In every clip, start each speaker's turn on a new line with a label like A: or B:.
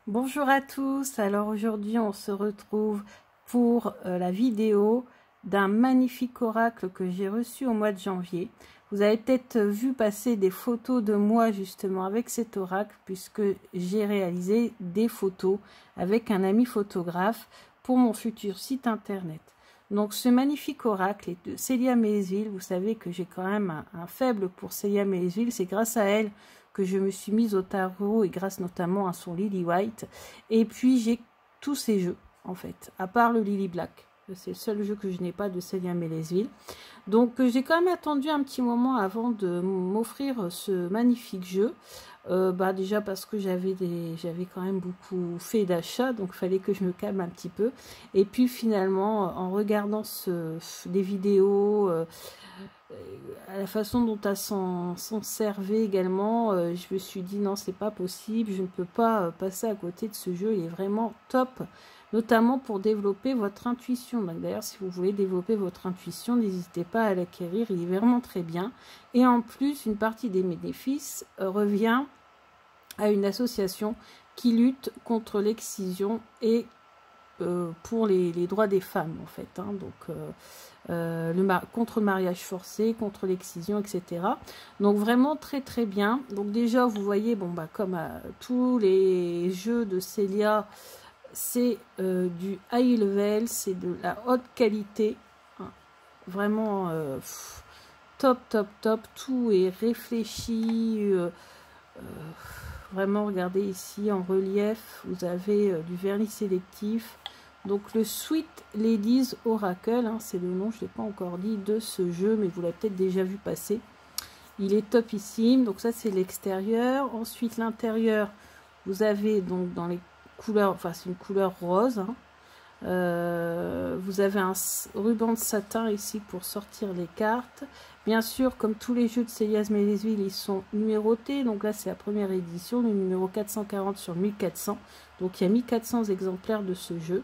A: Bonjour à tous, alors aujourd'hui on se retrouve pour la vidéo d'un magnifique oracle que j'ai reçu au mois de janvier. Vous avez peut-être vu passer des photos de moi justement avec cet oracle puisque j'ai réalisé des photos avec un ami photographe pour mon futur site internet. Donc ce magnifique oracle est de Célia Melesville. Vous savez que j'ai quand même un faible pour Célia Melesville, c'est grâce à elle que je me suis mise au tarot et grâce notamment à son Lily White. Et puis j'ai tous ces jeux en fait, à part le Lily Black. C'est le seul jeu que je n'ai pas de Célia Melesville. Donc j'ai quand même attendu un petit moment avant de m'offrir ce magnifique jeu. Déjà parce que j'avais quand même beaucoup fait d'achats, donc il fallait que je me calme un petit peu. Et puis finalement, en regardant des vidéos, à la façon dont elle s'en servait également, je me suis dit non, c'est pas possible, je ne peux pas passer à côté de ce jeu, il est vraiment top, notamment pour développer votre intuition. D'ailleurs, si vous voulez développer votre intuition, n'hésitez pas à l'acquérir, il est vraiment très bien. Et en plus, une partie des bénéfices revient à une association qui lutte contre l'excision et pour les droits des femmes en fait, hein. Donc contre le mariage forcé, contre l'excision, etc. Donc vraiment très très bien. Donc déjà vous voyez, bon bah comme tous les jeux de Célia, c'est du high level, c'est de la haute qualité, hein. Vraiment top top top, tout est réfléchi, vraiment regardez ici en relief, vous avez du vernis sélectif. Donc le Sweet Ladies Oracle, hein, c'est le nom, je ne l'ai pas encore dit, de ce jeu, mais vous l'avez peut-être déjà vu passer. Il est topissime, donc ça c'est l'extérieur. Ensuite l'intérieur, vous avez donc dans les couleurs, enfin c'est une couleur rose, hein. Vous avez un ruban de satin ici pour sortir les cartes. Bien sûr, comme tous les jeux de Célia Melesville, ils sont numérotés. Donc là, c'est la première édition, le numéro 440 sur 1400. Donc il y a 1400 exemplaires de ce jeu.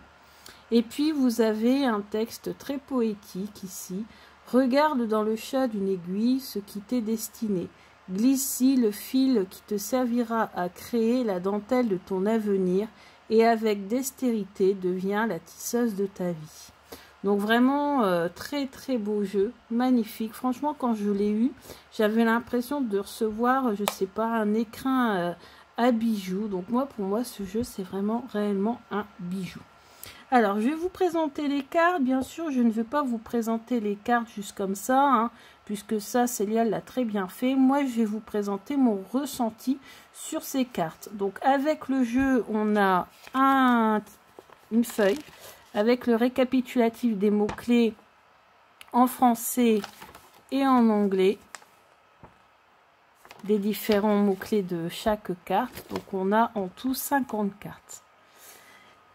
A: Et puis, vous avez un texte très poétique ici. Regarde dans le chat d'une aiguille ce qui t'est destiné. Glisse-y le fil qui te servira à créer la dentelle de ton avenir. Et avec dextérité, devient la tisseuse de ta vie. Donc vraiment, très très beau jeu, magnifique. Franchement, quand je l'ai eu, j'avais l'impression de recevoir, je sais pas, un écrin à bijoux. Donc moi, pour moi, ce jeu, c'est vraiment réellement un bijou. Alors, je vais vous présenter les cartes. Bien sûr, je ne vais pas vous présenter les cartes juste comme ça, hein, puisque ça, Célia l'a très bien fait. Moi, je vais vous présenter mon ressenti sur ces cartes. Donc, avec le jeu, on a une feuille avec le récapitulatif des mots-clés en français et en anglais, des différents mots-clés de chaque carte. Donc, on a en tout 50 cartes.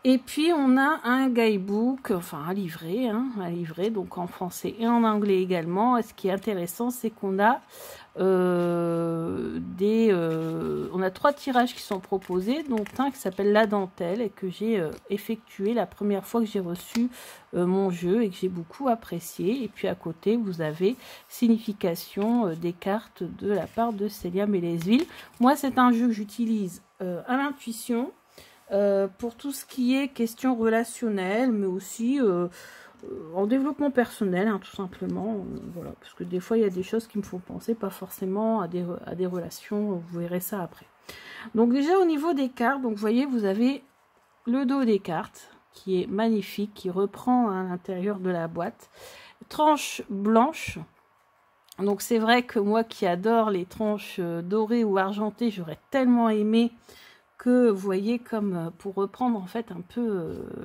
A: Et puis, on a un guidebook, enfin un livret, donc en français et en anglais également. Et ce qui est intéressant, c'est qu'on a on a 3 tirages qui sont proposés, dont un qui s'appelle La Dentelle et que j'ai effectué la première fois que j'ai reçu mon jeu et que j'ai beaucoup apprécié. Et puis à côté, vous avez signification des cartes de la part de Célia Melesville. Moi, c'est un jeu que j'utilise à l'intuition. Pour tout ce qui est question relationnelle, mais aussi en développement personnel, hein, tout simplement. Voilà, parce que des fois, il y a des choses qui me font penser, pas forcément à des relations. Vous verrez ça après. Donc déjà, au niveau des cartes, donc vous voyez, vous avez le dos des cartes, qui est magnifique, qui reprend à l'intérieur de la boîte. Tranche blanche. Donc c'est vrai que moi qui adore les tranches dorées ou argentées, j'aurais tellement aimé que vous voyez, comme pour reprendre en fait un peu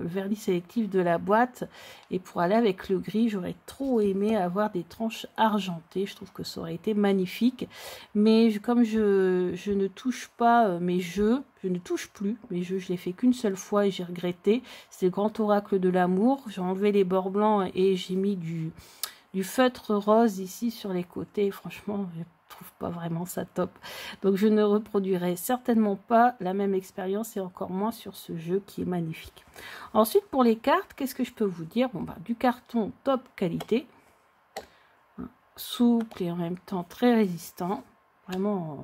A: le vernis sélectif de la boîte et pour aller avec le gris, j'aurais trop aimé avoir des tranches argentées. Je trouve que ça aurait été magnifique, mais comme je ne touche pas mes jeux, je ne touche plus mes jeux, je l'ai fait qu'une seule fois et j'ai regretté. C'est le grand oracle de l'amour. J'ai enlevé les bords blancs et j'ai mis du feutre rose ici sur les côtés. Franchement, je trouve pas vraiment ça top. Donc je ne reproduirai certainement pas la même expérience et encore moins sur ce jeu qui est magnifique. Ensuite, pour les cartes, qu'est-ce que je peux vous dire? Bon, du carton top qualité, hein, souple et en même temps très résistant, vraiment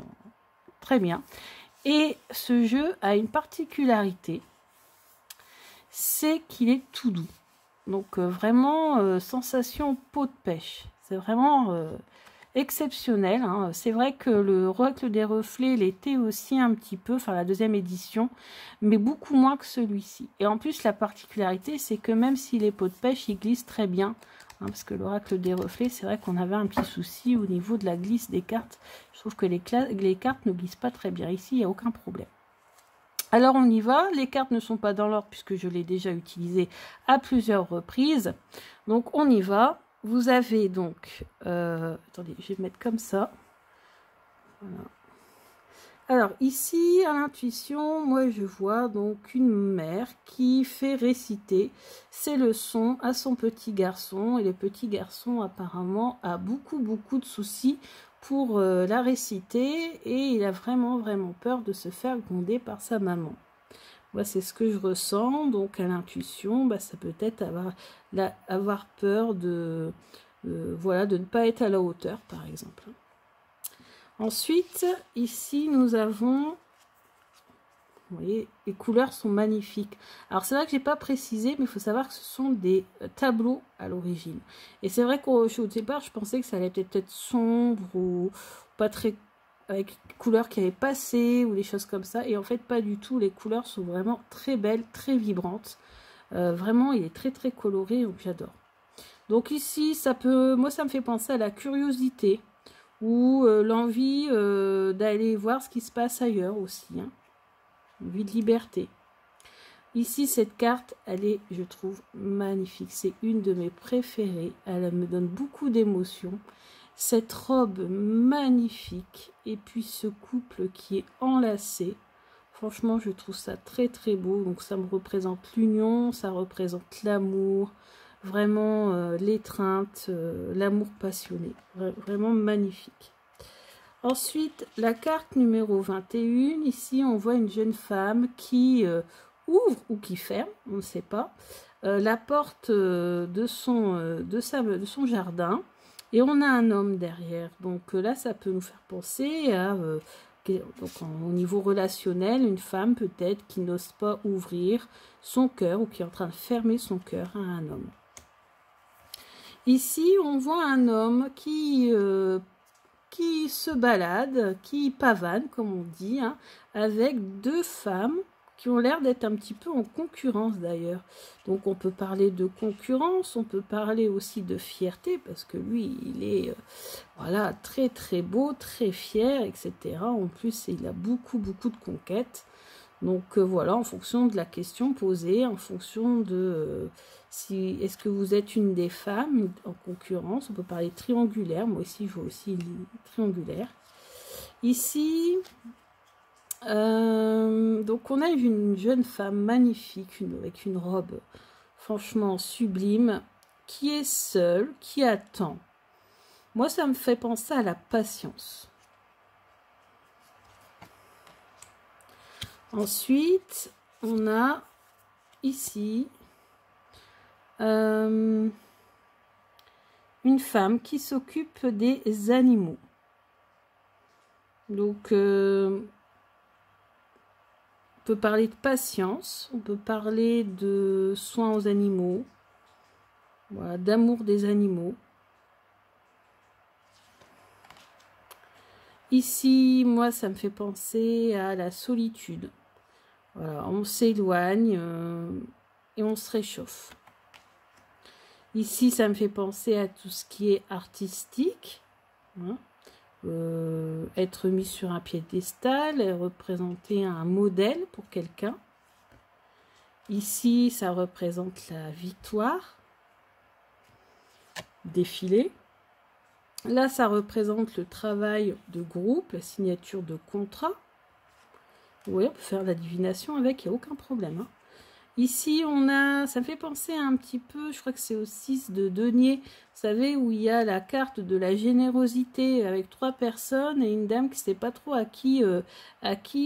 A: très bien. Et ce jeu a une particularité, c'est qu'il est tout doux. Donc vraiment sensation peau de pêche. C'est vraiment exceptionnel. Hein. C'est vrai que le Oracle des reflets l'était aussi un petit peu, enfin la deuxième édition, mais beaucoup moins que celui-ci. Et en plus la particularité, c'est que même s'il est peau de pêche, il glisse très bien. Hein, parce que l'Oracle des reflets, c'est vrai qu'on avait un petit souci au niveau de la glisse des cartes. Je trouve que les cartes ne glissent pas très bien. Ici, il n'y a aucun problème. Alors on y va, les cartes ne sont pas dans l'ordre puisque je l'ai déjà utilisé à plusieurs reprises. Donc on y va. Vous avez donc, attendez, je vais mettre comme ça. Voilà. Alors ici, à l'intuition, moi je vois donc une mère qui fait réciter ses leçons à son petit garçon. Et le petit garçon apparemment a beaucoup de soucis pour la réciter. Et il a vraiment peur de se faire gronder par sa maman. Moi c'est ce que je ressens. Donc à l'intuition, bah, ça peut être avoir peur de, voilà, de ne pas être à la hauteur par exemple. Ensuite, ici, nous avons, vous voyez, les couleurs sont magnifiques. Alors, c'est vrai que je n'ai pas précisé, mais il faut savoir que ce sont des tableaux à l'origine. Et c'est vrai qu'au départ, je pensais que ça allait peut-être sombre ou pas très, avec des couleurs qui avaient passé ou des choses comme ça. Et en fait, pas du tout. Les couleurs sont vraiment très belles, très vibrantes. Vraiment, il est très coloré, donc j'adore. Donc ici, moi, ça me fait penser à la curiosité. Ou l'envie d'aller voir ce qui se passe ailleurs aussi. Hein. Envie de liberté. Ici, cette carte, elle est, je trouve, magnifique. C'est une de mes préférées. Elle me donne beaucoup d'émotions. Cette robe magnifique. Et puis ce couple qui est enlacé. Franchement, je trouve ça très beau. Donc ça me représente l'union, ça représente l'amour. Vraiment l'étreinte, l'amour passionné. Vraiment magnifique. Ensuite, la carte numéro 21. Ici, on voit une jeune femme qui ouvre ou qui ferme, on ne sait pas, la porte de son jardin. Et on a un homme derrière. Donc là, ça peut nous faire penser à... donc, au niveau relationnel, une femme peut-être qui n'ose pas ouvrir son cœur ou qui est en train de fermer son cœur à un homme. Ici, on voit un homme qui se balade, qui pavane, comme on dit, hein, avec deux femmes qui ont l'air d'être un petit peu en concurrence d'ailleurs. Donc on peut parler de concurrence, on peut parler aussi de fierté, parce que lui, il est voilà, très beau, très fier, etc. En plus, il a beaucoup de conquêtes. Donc voilà, en fonction de la question posée, en fonction de si est-ce que vous êtes une des femmes en concurrence, on peut parler triangulaire, moi aussi je vois aussi triangulaire. Ici, donc on a une jeune femme magnifique, avec une robe franchement sublime, qui est seule, qui attend. Moi ça me fait penser à la patience. Ensuite, on a ici une femme qui s'occupe des animaux. Donc, on peut parler de patience, on peut parler de soins aux animaux, voilà, d'amour des animaux. Ici, moi, ça me fait penser à la solitude. Voilà, on s'éloigne et on se réchauffe. Ici, ça me fait penser à tout ce qui est artistique. Hein, être mis sur un piédestal, représenter un modèle pour quelqu'un. Ici, ça représente la victoire. Défilé. Là, ça représente le travail de groupe, la signature de contrat. Oui, on peut faire la divination avec, il n'y a aucun problème. Hein. Ici, on a, ça me fait penser un petit peu, je crois que c'est au 6 de denier, vous savez, où il y a la carte de la générosité avec 3 personnes et une dame qui ne sait pas trop à qui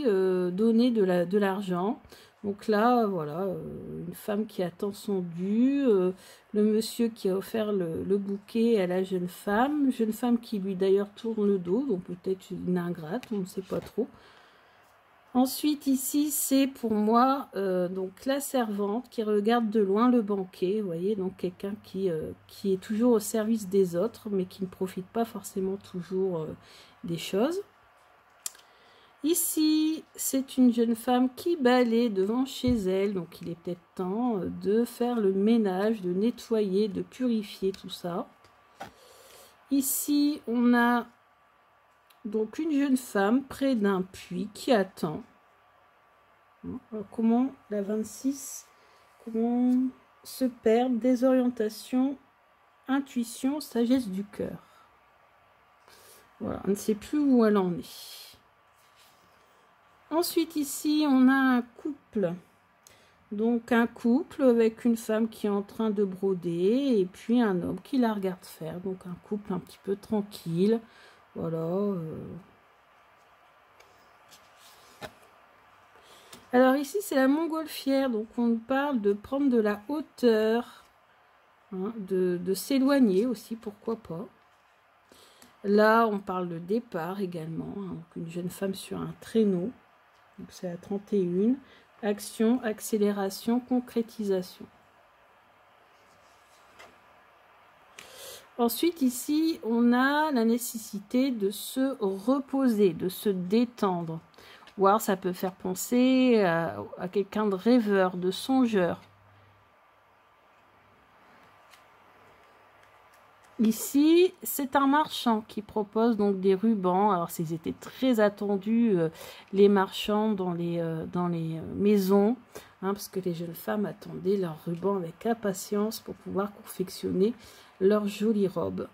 A: donner de l'argent. Donc là, voilà, une femme qui attend son dû, le monsieur qui a offert le bouquet à la jeune femme qui lui d'ailleurs tourne le dos, donc peut-être une ingrate, on ne sait pas trop. Ensuite, ici, c'est pour moi donc la servante qui regarde de loin le banquet. Vous voyez, donc quelqu'un qui est toujours au service des autres, mais qui ne profite pas forcément toujours des choses. Ici, c'est une jeune femme qui balaie devant chez elle. Donc, il est peut-être temps de faire le ménage, de nettoyer, de purifier tout ça. Ici, on a donc une jeune femme près d'un puits qui attend. Alors, comment la 26, comment se perdre, désorientation, intuition, sagesse du cœur. Voilà, on ne sait plus où elle en est. Ensuite, ici, on a un couple. Donc, un couple avec une femme qui est en train de broder et puis un homme qui la regarde faire. Donc, un couple un petit peu tranquille. Voilà. Alors ici, c'est la montgolfière, donc on parle de prendre de la hauteur, hein, de s'éloigner aussi, pourquoi pas. Là, on parle de départ également, hein, donc une jeune femme sur un traîneau, donc c'est la 31, action, accélération, concrétisation. Ensuite, ici, on a la nécessité de se reposer, de se détendre. Ou alors ça peut faire penser à quelqu'un de rêveur, de songeur. Ici, c'est un marchand qui propose donc des rubans. Alors, ils étaient très attendus, les marchands dans les maisons, hein, parce que les jeunes femmes attendaient leurs rubans avec impatience pour pouvoir confectionner leurs jolies robes.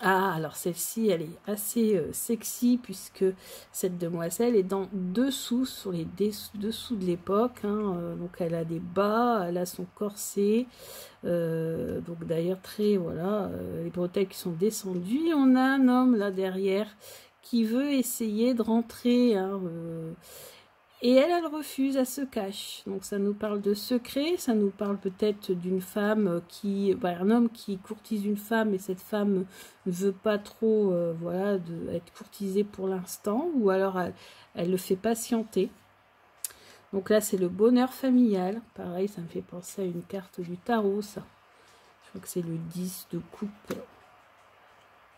A: Ah, alors celle-ci, elle est assez sexy puisque cette demoiselle est dans dessous, sur les dessous de l'époque. Hein, donc elle a des bas, elle a son corset. Donc d'ailleurs très, voilà, les bretelles qui sont descendues. Et on a un homme là derrière qui veut essayer de rentrer. Hein, et elle refuse, elle se cache. Donc ça nous parle de secret, ça nous parle peut-être d'une femme qui... un homme qui courtise une femme et cette femme ne veut pas trop voilà, être courtisée pour l'instant. Ou alors elle le fait patienter. Donc là c'est le bonheur familial. Pareil, ça me fait penser à une carte du tarot, ça. Je crois que c'est le 10 de coupe.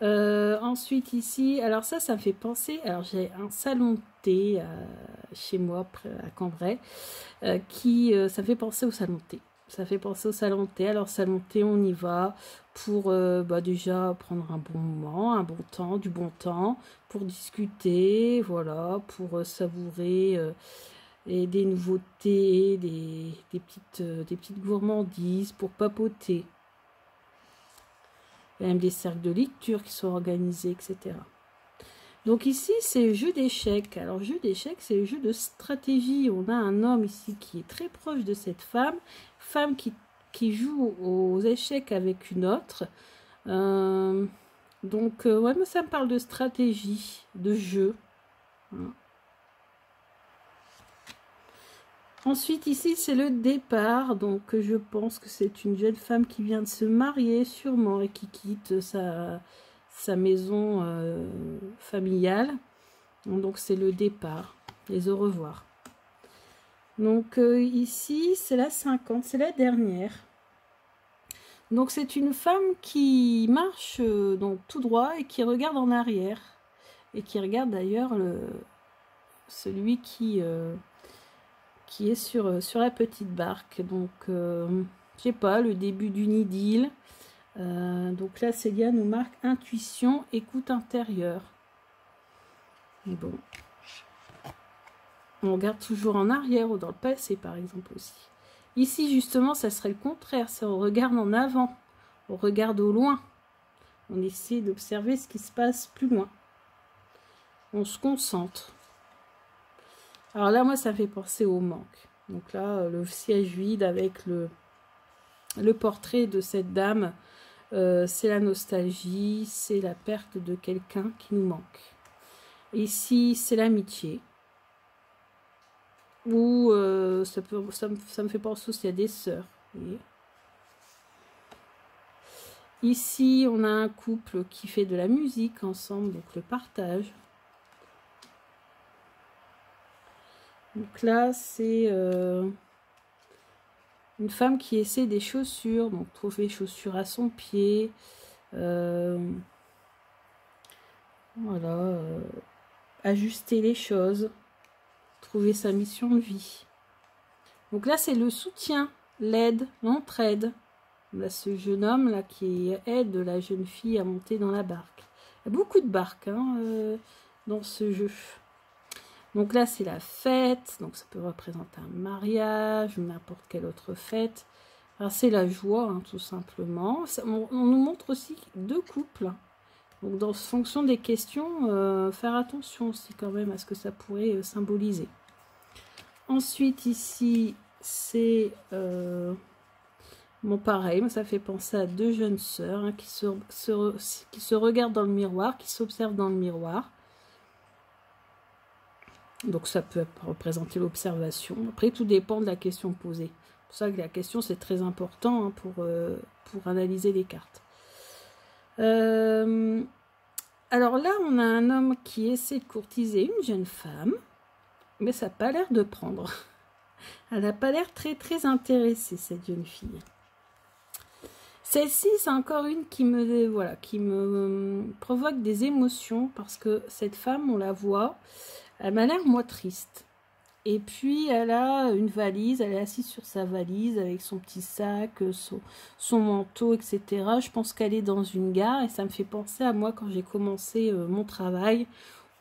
A: Ensuite ici, alors ça me fait penser, alors j'ai un salon de thé chez moi à Cambrai qui ça me fait penser au salon de thé. Ça fait penser au salon de thé. Alors salon de thé, on y va pour déjà prendre un bon moment, un bon temps, du bon temps, pour discuter, voilà, pour savourer et des nouveautés, des petites gourmandises, pour papoter. Il y a même des cercles de lecture qui sont organisés, etc. Donc ici, c'est jeu d'échecs. Alors, jeu d'échecs, c'est le jeu de stratégie. On a un homme ici qui est très proche de cette femme. Femme qui joue aux échecs avec une autre. Donc, ouais, mais ça me parle de stratégie, de jeu. Hein. Ensuite, ici, c'est le départ. Donc, je pense que c'est une jeune femme qui vient de se marier, sûrement, et qui quitte sa maison familiale. Donc, c'est le départ. Les au revoir. Donc, ici, c'est la 50. C'est la dernière. Donc, c'est une femme qui marche donc tout droit et qui regarde en arrière. Et qui regarde d'ailleurs celui qui est sur la petite barque. Donc, je sais pas, le début d'une idylle. Donc là, Célia nous marque intuition, écoute intérieure. Mais bon. On regarde toujours en arrière ou dans le passé, par exemple, aussi. Ici, justement, ça serait le contraire. C'est on regarde en avant. On regarde au loin. On essaie d'observer ce qui se passe plus loin. On se concentre. Alors là, moi, ça fait penser au manque. Donc là, le siège vide avec le portrait de cette dame, c'est la nostalgie, c'est la perte de quelqu'un qui nous manque. Ici, c'est l'amitié. Ou ça me fait penser aussi à des sœurs. Vous voyez. Ici, on a un couple qui fait de la musique ensemble, donc le partage. Donc là, c'est une femme qui essaie des chaussures, donc trouver chaussures à son pied. Voilà, ajuster les choses, trouver sa mission de vie. Donc là, c'est le soutien, l'aide, l'entraide. Là, ce jeune homme là qui aide la jeune fille à monter dans la barque. Il y a beaucoup de barques hein, dans ce jeu. Donc là, c'est la fête. Donc ça peut représenter un mariage ou n'importe quelle autre fête. C'est la joie, hein, tout simplement. On nous montre aussi deux couples. Donc dans fonction des questions, faire attention aussi quand même à ce que ça pourrait symboliser. Ensuite, ici, c'est... bon, pareil, ça fait penser à deux jeunes sœurs hein, qui se regardent dans le miroir, qui s'observent dans le miroir. Donc ça peut représenter l'observation. Après, tout dépend de la question posée. C'est pour ça que la question, c'est très important hein, pour analyser les cartes. Alors là, on a un homme qui essaie de courtiser une jeune femme, mais ça n'a pas l'air de prendre. Elle n'a pas l'air très très intéressée, cette jeune fille. Celle-ci, c'est encore une qui me provoque des émotions, parce que cette femme, on la voit, elle m'a l'air moi triste. Et puis, elle a une valise, elle est assise sur sa valise avec son petit sac, son manteau, etc. Je pense qu'elle est dans une gare et ça me fait penser à moi quand j'ai commencé mon travail,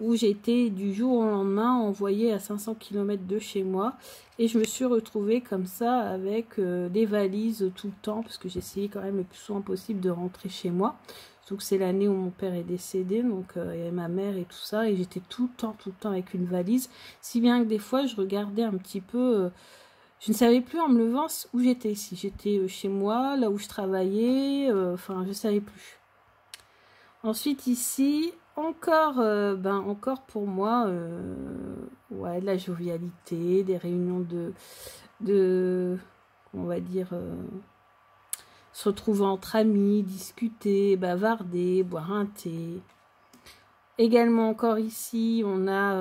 A: où j'étais du jour au lendemain envoyée à 500 km de chez moi. Et je me suis retrouvée comme ça avec des valises tout le temps, parce que j'essayais quand même le plus souvent possible de rentrer chez moi. Surtout que c'est l'année où mon père est décédé, donc il y avait ma mère et tout ça, et j'étais tout le temps avec une valise. Si bien que des fois, je regardais un petit peu... je ne savais plus en me levant où j'étais. Si j'étais chez moi, là où je travaillais, enfin, je ne savais plus. Ensuite, ici... Encore pour moi, ouais, de la jovialité, des réunions on va dire, se retrouver entre amis, discuter, bavarder, boire un thé. Également encore ici, on a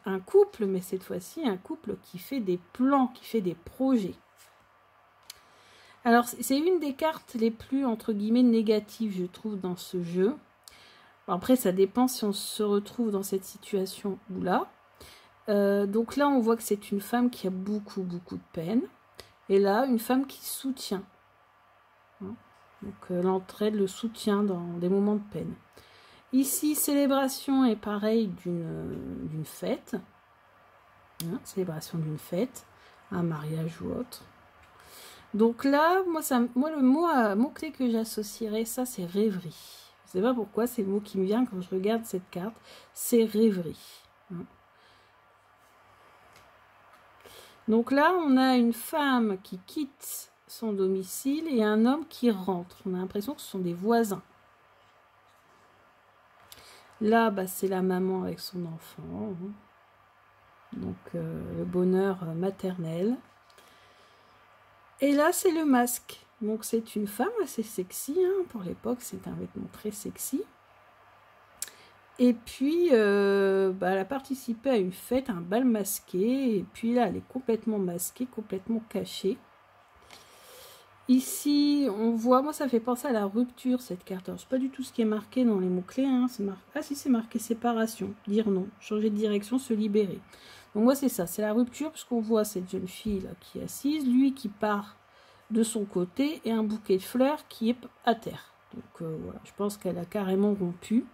A: un couple, mais cette fois-ci, un couple qui fait des plans, qui fait des projets. Alors, c'est une des cartes les plus, entre guillemets, négatives, je trouve, dans ce jeu. Après, ça dépend si on se retrouve dans cette situation ou là. Donc là, on voit que c'est une femme qui a beaucoup de peine. Et là, une femme qui soutient. Hein, donc l'entraide, le soutien dans des moments de peine. Ici, célébration est pareil d'une fête. Hein, célébration d'une fête, un mariage ou autre. Donc là, moi le mot-clé que j'associerais, ça, c'est rêverie. Je ne sais pas pourquoi, c'est le mot qui me vient quand je regarde cette carte. C'est rêverie. Donc là, on a une femme qui quitte son domicile et un homme qui rentre. On a l'impression que ce sont des voisins. Là, c'est la maman avec son enfant. Donc, le bonheur maternel. Et là, c'est le masque. Donc c'est une femme assez sexy, hein. Pour l'époque c'est un vêtement très sexy. Et puis elle a participé à une fête, un bal masqué, et puis là elle est complètement masquée, complètement cachée. Ici on voit, moi ça fait penser à la rupture cette carte. Alors c'est pas du tout ce qui est marqué dans les mots-clés, hein. Ah si, c'est marqué séparation, dire non, changer de direction, se libérer. Donc moi c'est ça, c'est la rupture, parce qu'on voit cette jeune fille là qui est assise, lui qui part de son côté et un bouquet de fleurs qui est à terre. Donc voilà, je pense qu'elle a carrément rompu.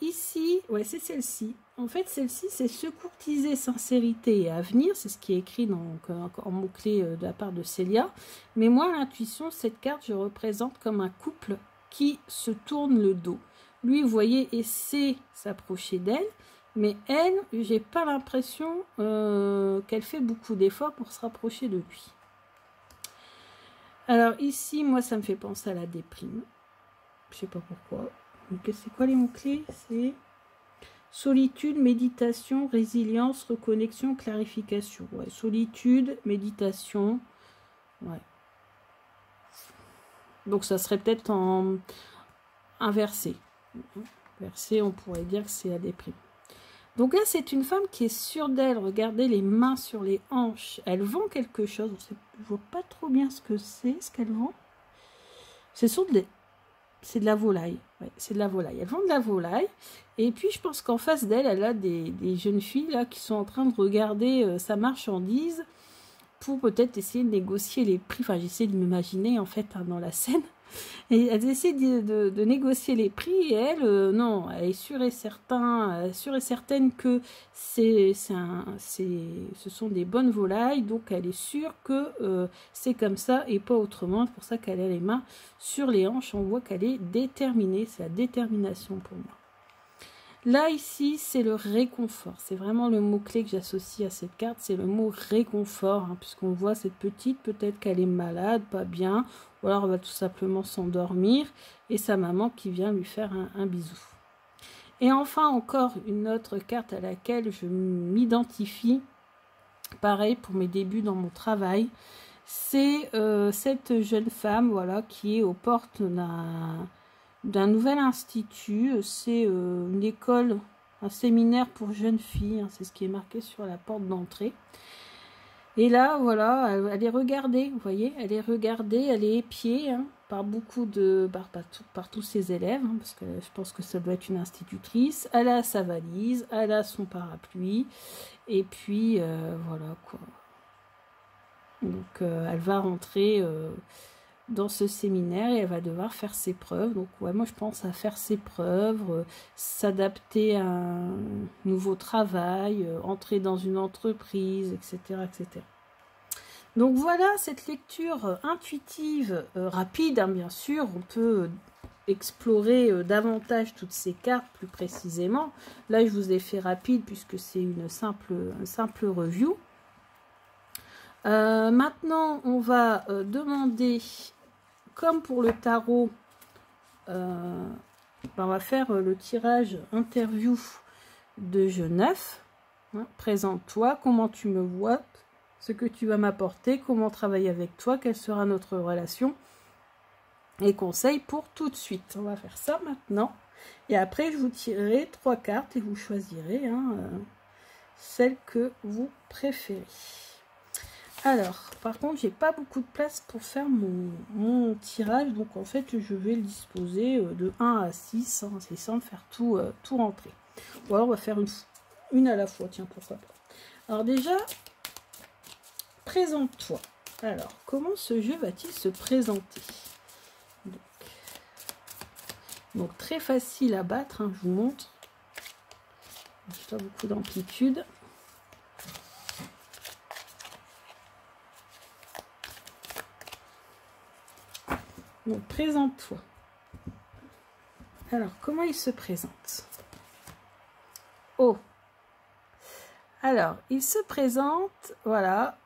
A: Ici, ouais, c'est celle-ci. En fait, celle-ci, c'est se courtiser, sincérité et avenir. C'est ce qui est écrit en mots-clés de la part de Célia. Mais moi, à l'intuition, cette carte, je représente comme un couple qui se tourne le dos. Lui, vous voyez, essaie s'approcher d'elle. Mais elle, j'ai pas l'impression qu'elle fait beaucoup d'efforts pour se rapprocher de lui. Alors ici, moi, ça me fait penser à la déprime. Je sais pas pourquoi. C'est quoi les mots-clés? C'est solitude, méditation, résilience, reconnexion, clarification. Ouais, solitude, méditation. Ouais. Donc ça serait peut-être en inversé. Inversé, on pourrait dire que c'est la déprime. Donc là, c'est une femme qui est sûre d'elle. Regardez les mains sur les hanches. Elle vend quelque chose. Je ne vois pas trop bien ce que c'est, ce qu'elle vend. C'est de la volaille. Ouais, c'est de la volaille. Elle vend de la volaille. Et puis, je pense qu'en face d'elle, elle a des jeunes filles là qui sont en train de regarder sa marchandise pour peut-être essayer de négocier les prix. Enfin, j'essaie de m'imaginer en fait dans la scène. Et elles essaient de négocier les prix et elle, non, elle est sûre et certaine que ce sont des bonnes volailles, donc elle est sûre que c'est comme ça et pas autrement. C'est pour ça qu'elle a les mains sur les hanches, on voit qu'elle est déterminée, c'est la détermination pour moi. Là, ici, c'est le réconfort. C'est vraiment le mot-clé que j'associe à cette carte. C'est le mot réconfort, hein, puisqu'on voit cette petite, peut-être qu'elle est malade, pas bien, ou alors elle va tout simplement s'endormir, et sa maman qui vient lui faire un bisou. Et enfin, encore une autre carte à laquelle je m'identifie, pareil pour mes débuts dans mon travail, c'est cette jeune femme, voilà, qui est aux portes d'un nouvel institut. C'est une école, un séminaire pour jeunes filles, hein, c'est ce qui est marqué sur la porte d'entrée. Et là, voilà, elle est regardée, vous voyez, elle est regardée, elle est épiée hein, par par tous ses élèves, hein, parce que je pense que ça doit être une institutrice. Elle a sa valise, elle a son parapluie, et puis voilà quoi. Donc elle va rentrer dans ce séminaire et elle va devoir faire ses preuves. Donc ouais, moi je pense à faire ses preuves, s'adapter à un nouveau travail, entrer dans une entreprise, etc., etc. Donc voilà cette lecture intuitive, rapide, hein, bien sûr. On peut explorer davantage toutes ces cartes plus précisément. Là je vous ai fait rapide puisque c'est une simple review. Maintenant, on va demander, comme pour le tarot, on va faire le tirage interview de Genève. Hein, présente-toi, comment tu me vois, ce que tu vas m'apporter, comment travailler avec toi, quelle sera notre relation et conseils pour tout de suite. On va faire ça maintenant. Et après, je vous tirerai 3 cartes et vous choisirez hein, celle que vous préférez. Alors, par contre, j'ai pas beaucoup de place pour faire mon tirage, donc en fait, je vais le disposer de 1 à 6, hein, c'est sans faire tout rentrer. Ou alors, on va faire une à la fois, tiens, pourquoi pas. Alors déjà, présente-toi. Alors, comment ce jeu va-t-il se présenter? Donc, très facile à battre, hein, je vous montre. Pas beaucoup d'amplitude. Donc, présente-toi. Alors, comment il se présente? Oh. Alors, il se présente, voilà,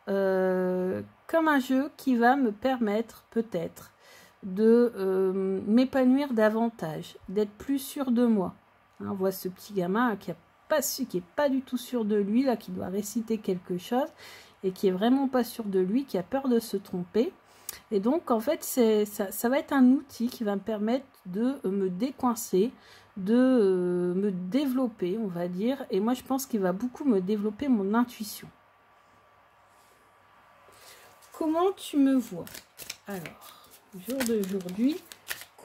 A: comme un jeu qui va me permettre, peut-être, de m'épanouir davantage, d'être plus sûr de moi. Hein, on voit ce petit gamin qui est pas du tout sûr de lui, là, qui doit réciter quelque chose, et qui est vraiment pas sûr de lui, qui a peur de se tromper. Et donc, en fait, ça va être un outil qui va me permettre de me décoincer, de me développer, on va dire. Et moi, je pense qu'il va beaucoup me développer mon intuition. Comment tu me vois? Alors, jour d'aujourd'hui,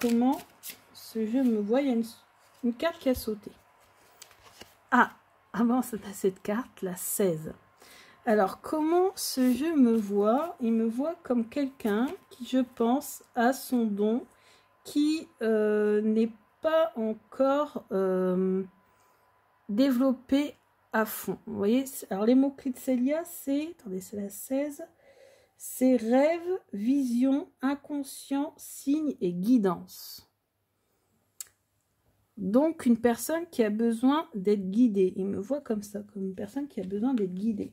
A: comment ce jeu me voit? Il y a une carte qui a sauté. Ah, avant cette carte, la 16. Alors, comment ce jeu me voit? Il me voit comme quelqu'un qui, je pense, a son don, qui n'est pas encore développé à fond. Vous voyez? Alors, les mots-clés de Célia, c'est... Attendez, c'est la 16. C'est rêve, vision, inconscient, signe et guidance. Donc, une personne qui a besoin d'être guidée. Il me voit comme ça, comme une personne qui a besoin d'être guidée.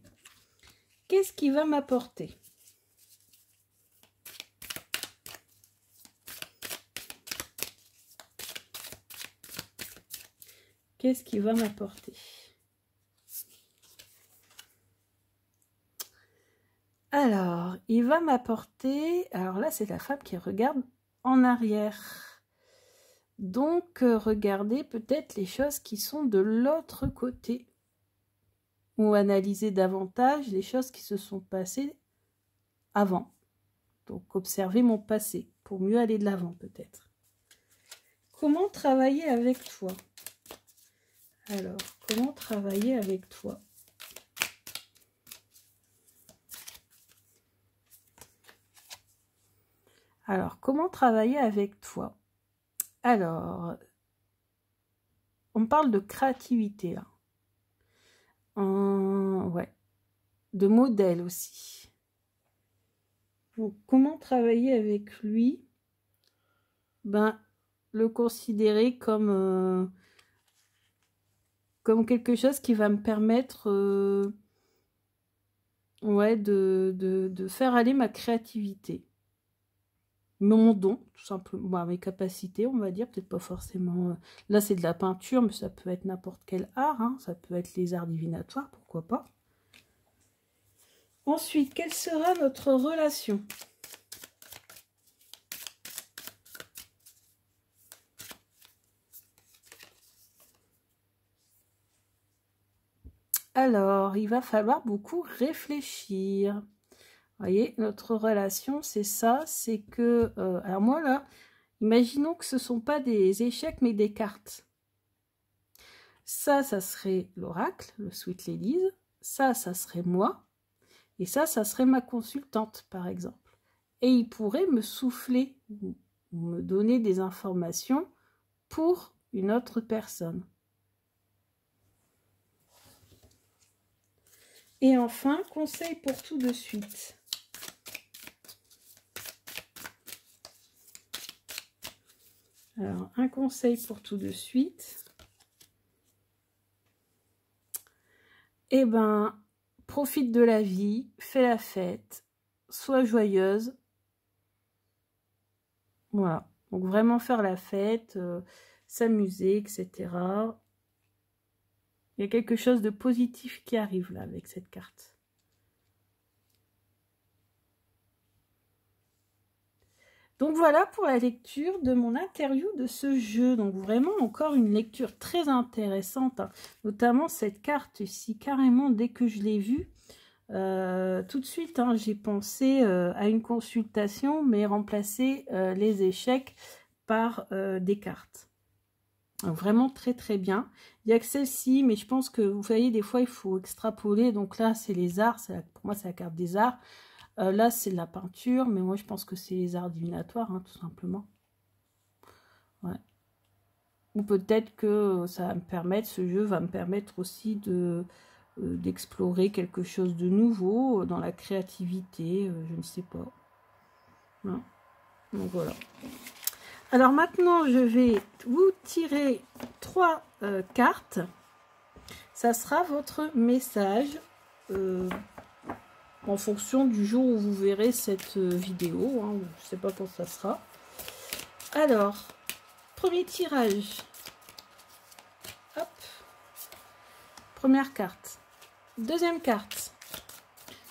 A: Qu'est-ce qui va m'apporter? Qu'est-ce qui va m'apporter? Alors, il va m'apporter... Alors là, c'est la femme qui regarde en arrière. Donc, regardez peut-être les choses qui sont de l'autre côté. Ou analysez davantage les choses qui se sont passées avant. Donc, observez mon passé pour mieux aller de l'avant peut-être. Comment travailler avec toi? Alors, comment travailler avec toi? Alors, comment travailler avec toi? Alors, on parle de créativité là. Ouais. De modèle aussi. Donc, comment travailler avec lui? Ben, le considérer comme quelque chose qui va me permettre ouais, de faire aller ma créativité. Mon don, tout simplement, bah, mes capacités, on va dire, peut-être pas forcément... là, c'est de la peinture, mais ça peut être n'importe quel art, hein. Ça peut être les arts divinatoires, pourquoi pas. Ensuite, quelle sera notre relation? Alors, il va falloir beaucoup réfléchir. Vous voyez, notre relation, c'est ça, c'est que... alors moi, là, imaginons que ce ne sont pas des échecs, mais des cartes. Ça serait l'oracle, le Sweet Ladies. Ça serait moi. Et ça serait ma consultante, par exemple. Et il pourrait me souffler, ou me donner des informations pour une autre personne. Et enfin, conseil pour tout de suite. Alors, un conseil pour tout de suite. Eh ben, profite de la vie, fais la fête, sois joyeuse. Voilà. Donc, vraiment faire la fête, s'amuser, etc. Il y a quelque chose de positif qui arrive là avec cette carte. Donc voilà pour la lecture de mon interview de ce jeu. Donc vraiment encore une lecture très intéressante, hein. Notamment cette carte ici, carrément dès que je l'ai vue, tout de suite hein, j'ai pensé à une consultation, mais remplacer les échecs par des cartes. Donc, vraiment très très bien. Il y a que celle-ci, mais je pense que vous voyez des fois il faut extrapoler. Donc là c'est les arts, pour moi c'est la carte des arts. Là, c'est de la peinture, mais moi, je pense que c'est les arts divinatoires, hein, tout simplement. Ouais. Ou peut-être que ça va me permettre, ce jeu va me permettre aussi d'explorer quelque chose de nouveau dans la créativité, je ne sais pas. Ouais. Donc voilà. Alors maintenant, je vais vous tirer 3 cartes. Ça sera votre message. En fonction du jour où vous verrez cette vidéo, hein, je ne sais pas quand ça sera. Alors, premier tirage. Hop. Première carte. Deuxième carte.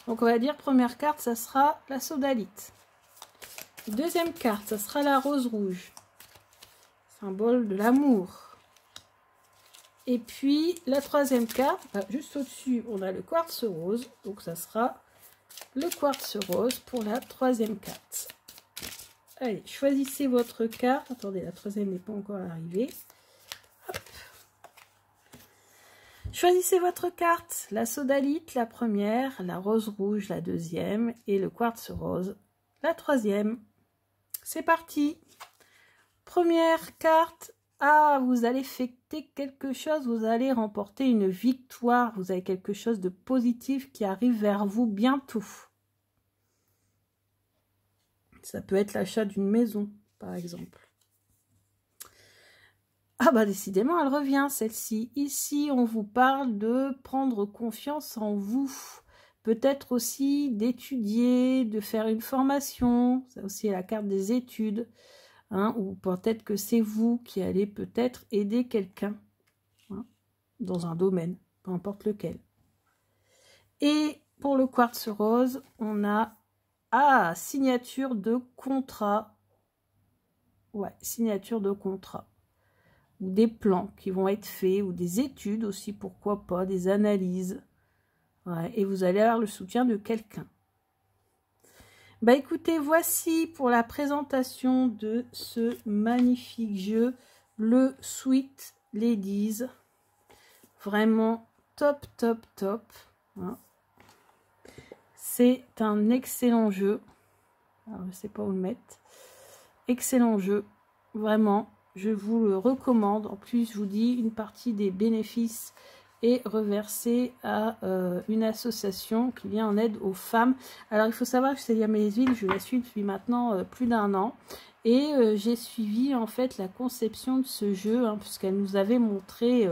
A: Donc on va dire première carte, ça sera la sodalite. Deuxième carte, ça sera la rose rouge. Symbole de l'amour. Et puis la troisième carte, juste au-dessus, on a le quartz rose. Donc ça sera le quartz rose pour la troisième carte. Allez, choisissez votre carte. Attendez, la troisième n'est pas encore arrivée. Hop. Choisissez votre carte. La sodalite, la première, la rose rouge, la deuxième, et le quartz rose, la troisième. C'est parti. Première carte. Ah, vous allez fêter quelque chose, vous allez remporter une victoire. Vous avez quelque chose de positif qui arrive vers vous bientôt. Ça peut être l'achat d'une maison, par exemple. Ah bah décidément, elle revient, celle-ci. Ici, on vous parle de prendre confiance en vous. Peut-être aussi d'étudier, de faire une formation. Ça aussi, la carte des études. Hein, ou peut-être que c'est vous qui allez peut-être aider quelqu'un hein, dans un domaine, peu importe lequel. Et pour le quartz rose, on a signature de contrat. Ouais, signature de contrat. ou des plans qui vont être faits, ou des études aussi, pourquoi pas, des analyses. Ouais, et vous allez avoir le soutien de quelqu'un. Bah écoutez, voici pour la présentation de ce magnifique jeu, le Sweet Ladies. Vraiment top, top, top. Hein. C'est un excellent jeu. Alors, je ne sais pas où le mettre. Excellent jeu, vraiment. Je vous le recommande. En plus, je vous dis, une partie des bénéfices est reversée à une association qui vient en aide aux femmes. Alors, il faut savoir que Célia Mélisville, je la suis depuis maintenant plus d'1 an. Et j'ai suivi en fait la conception de ce jeu, hein, puisqu'elle nous avait montré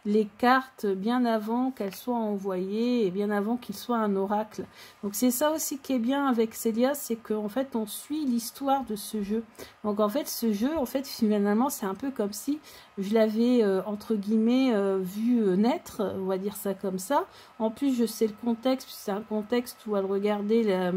A: les cartes bien avant qu'elles soient envoyées et bien avant qu'il soit un oracle. Donc c'est ça aussi qui est bien avec Célia, c'est qu'en fait on suit l'histoire de ce jeu. Donc en fait ce jeu, en fait finalement c'est un peu comme si je l'avais entre guillemets vu naître, on va dire ça comme ça. En plus je sais le contexte, c'est un contexte où elle regardait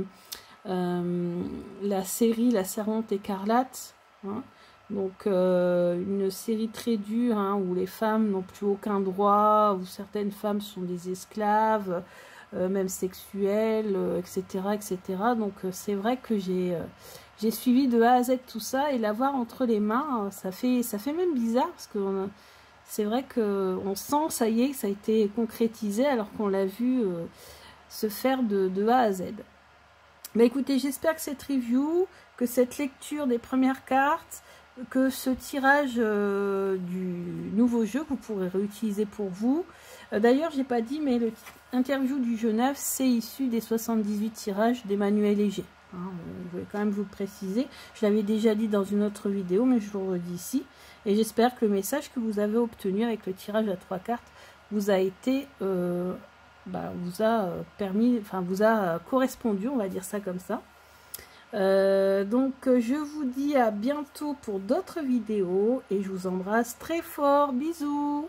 A: la série La Servante écarlate, hein. Donc une série très dure, hein, où les femmes n'ont plus aucun droit, où certaines femmes sont des esclaves, même sexuelles, etc., etc. Donc c'est vrai que j'ai suivi de A à Z tout ça, et l'avoir entre les mains, ça fait même bizarre, parce que c'est vrai qu'on sent, ça y est, que ça a été concrétisé, alors qu'on l'a vu se faire de A à Z. Bah écoutez, j'espère que cette review, que cette lecture des premières cartes, que ce tirage du nouveau jeu, vous pourrez réutiliser pour vous. D'ailleurs, j'ai pas dit, mais l'interview du jeu neuf, c'est issu des 78 tirages d'Emmanuel Léger. Hein, je vais quand même vous le préciser. Je l'avais déjà dit dans une autre vidéo, mais je vous le redis ici. Et j'espère que le message que vous avez obtenu avec le tirage à 3 cartes vous a été... vous a permis, enfin vous a correspondu, on va dire ça comme ça. Donc je vous dis à bientôt pour d'autres vidéos et je vous embrasse très fort. Bisous.